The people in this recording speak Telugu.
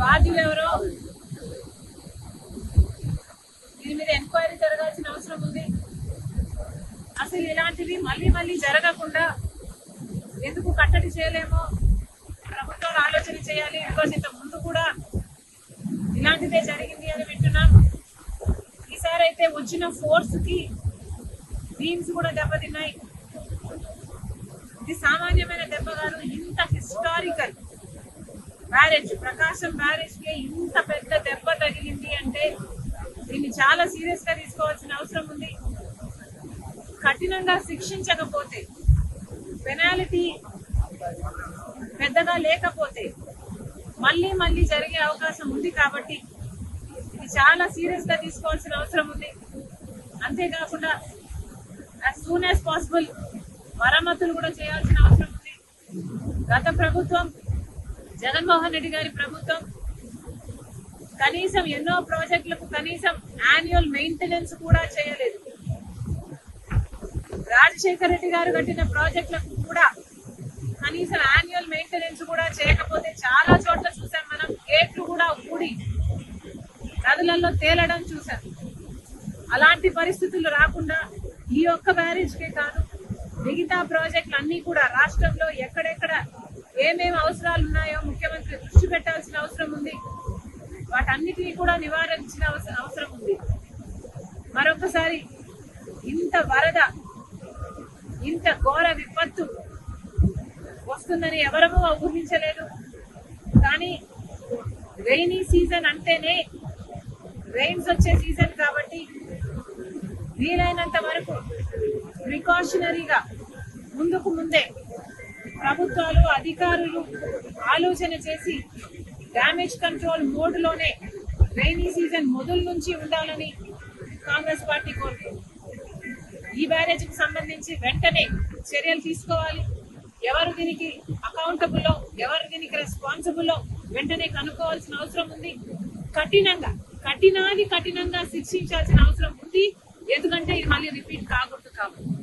బాధ్యులు ఎవరో దీని మీద ఎంక్వైరీ జరగాల్సిన అవసరం ఉంది. అసలు ఇలాంటివి మళ్ళీ మళ్ళీ జరగకుండా ఎందుకు కట్టడి చేయలేమో ప్రభుత్వాలు ఆలోచన చేయాలి. బికాజ్ ఇంత ముందు కూడా ఇలాంటిదే జరిగింది అని వింటున్నాం. ఈసారి అయితే వచ్చిన ఫోర్స్ కి బీమ్స్ కూడా దెబ్బతిన్నాయి. ఇది సామాన్యమైన దెబ్బ కాదు. ఇంత హిస్టారికల్ బ్యారేజ్, ప్రకాశం బ్యారేజ్ కి ఇంత పెద్ద దెబ్బ తగిలింది అంటే దీన్ని చాలా సీరియస్ గా తీసుకోవాల్సిన అవసరం ఉంది. కఠినంగా శిక్షించకపోతే, పెనాల్టీ పెద్దగా లేకపోతే మళ్ళీ మళ్ళీ జరిగే అవకాశం ఉంది. కాబట్టి ఇది చాలా సీరియస్ గా తీసుకోవాల్సిన అవసరం ఉంది. అంతేకాకుండా as soon as possible మరమ్మతులు కూడా చేయాల్సిన అవసరం ఉంది. గత ప్రభుత్వం, జగన్మోహన్ రెడ్డి గారి ప్రభుత్వం కనీసం ఎన్నో ప్రాజెక్టులకు కనీసం యాన్యువల్ మెయింటెనెన్స్ కూడా చేయలేదు. రాజశేఖర రెడ్డి గారు కట్టిన ప్రాజెక్టులకు కూడా కనీసం యాన్యువల్ మెయింటెనెన్స్ కూడా చేయకపోతే చాలా చోట్ల చూసాం మనం. గేట్లు కూడా ఊడి నదులలో తేలడం చూసాం. అలాంటి పరిస్థితులు రాకుండా ఈ ఒక్క బ్యారేజ్కే కాదు, మిగతా ప్రాజెక్టులు అన్ని కూడా రాష్ట్రంలో ఎక్కడెక్కడ ఏమేమి అవసరాలు ఉన్నాయో ముఖ్యమంత్రి దృష్టి పెట్టాల్సిన అవసరం ఉంది. వాటన్నిటినీ కూడా నివారించిన అవసరం ఉంది. మరొకసారి ఇంత వరద, ఇంత ఘోర విపత్తు వస్తుందని ఎవరూ ఊహించలేదు. కానీ రెయినీ సీజన్ అంటేనే రెయిన్స్ వచ్చే సీజన్ కాబట్టి వీలైనంత వరకు ప్రికాషనరీగా ముందుకు ముందే ప్రభుత్వాలు, అధికారులు ఆలోచన చేసి డ్యామేజ్ కంట్రోల్ మోడ్ లోనే రెయినీ సీజన్ మొదలు నుంచి ఉండాలని కాంగ్రెస్ పార్టీ కోరుతుంది. ఈ బ్యారేజ్ కి సంబంధించి వెంటనే చర్యలు తీసుకోవాలి. ఎవరు దీనికి అకౌంటబుల్, ఎవరు దీనికి రెస్పాన్సిబుల్ వెంటనే కనుక్కోవాల్సిన అవసరం ఉంది. కఠినంగా శిక్షించాల్సిన అవసరం ఉంది. ఎందుకంటే ఇది మళ్ళీ రిపీట్ కాకూడదు కాబట్టి.